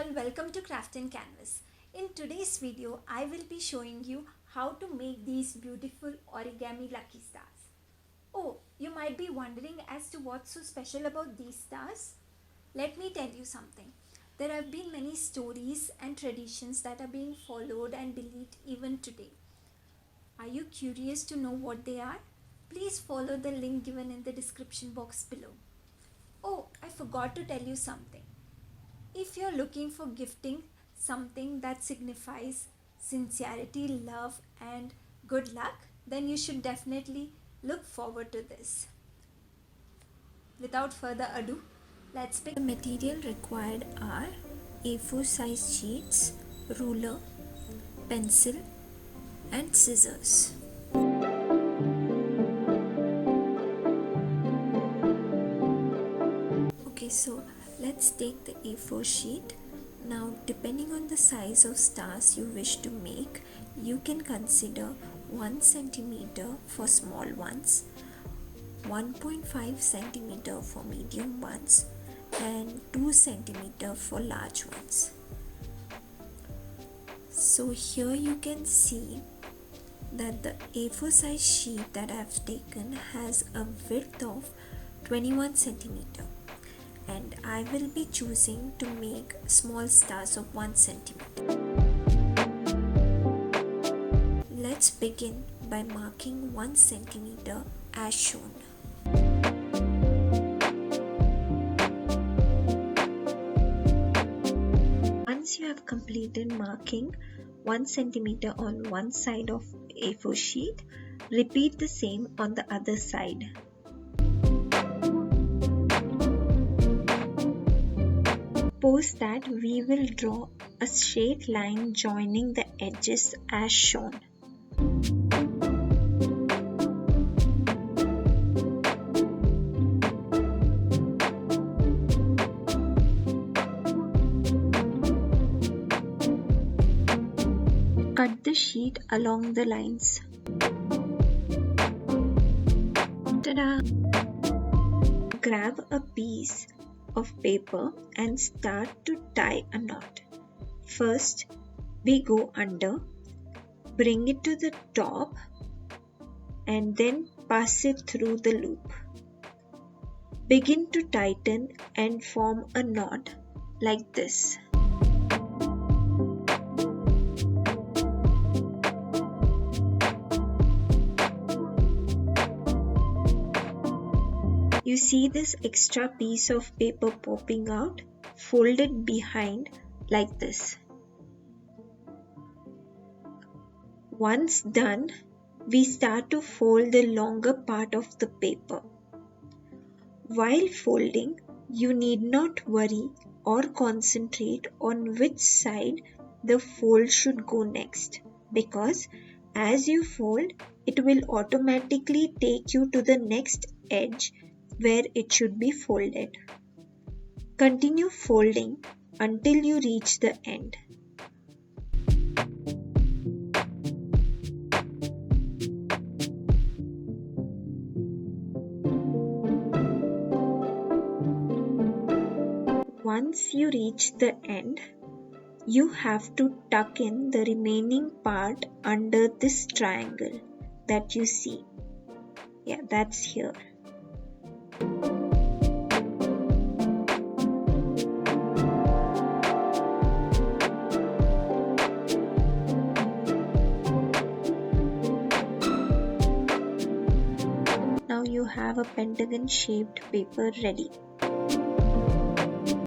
all, welcome to Craft and Canvas. In today's video, I will be showing you how to make these beautiful origami lucky stars. Oh, you might be wondering as to what's so special about these stars? Let me tell you something. There have been many stories and traditions that are being followed and believed even today. Are you curious to know what they are? Please follow the link given in the description box below. Oh, I forgot to tell you something. If you're looking for gifting something that signifies sincerity, love, and good luck, then you should definitely look forward to this. Without further ado, let's begin. The material required are A4 size sheets, ruler, pencil, and scissors. Okay, so let's take the A4 sheet. Now, depending on the size of stars you wish to make, you can consider 1 centimeter for small ones, 1.5 centimeter for medium ones, and 2 centimeter for large ones. So here you can see that the A4 size sheet that I have taken has a width of 21 centimeter. And I will be choosing to make small stars of 1 centimeter. Let's begin by marking 1 centimeter as shown. Once you have completed marking 1 centimeter on one side of A4 sheet, repeat the same on the other side. Post that, we will draw a straight line joining the edges as shown. Cut the sheet along the lines. Ta-da! Grab a piece of paper and start to tie a knot. First, we go under, bring it to the top, and then pass it through the loop. Begin to tighten and form a knot like this. You see this extra piece of paper popping out? Fold it behind like this. Once done, we start to fold the longer part of the paper. While folding, you need not worry or concentrate on which side the fold should go next, because as you fold, it will automatically take you to the next edge where it should be folded. Continue folding until you reach the end. Once you reach the end, you have to tuck in the remaining part under this triangle that you see. Yeah, that's here. Now you have a pentagon shaped paper ready.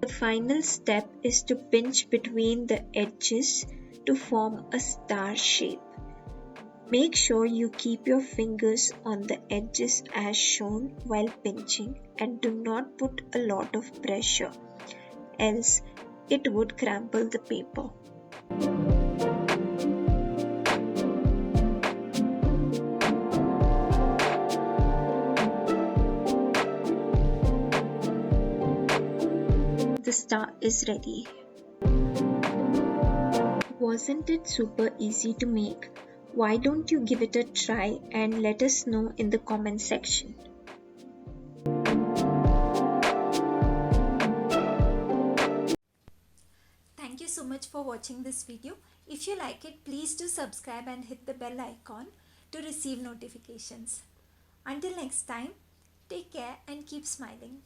The final step is to pinch between the edges to form a star shape. Make sure you keep your fingers on the edges as shown while pinching, and do not put a lot of pressure, else it would crumple the paper. The star is ready. Wasn't it super easy to make? Why don't you give it a try and let us know in the comment section. much for watching this video. If you like it, please do subscribe and hit the bell icon to receive notifications. Until next time, take care and keep smiling.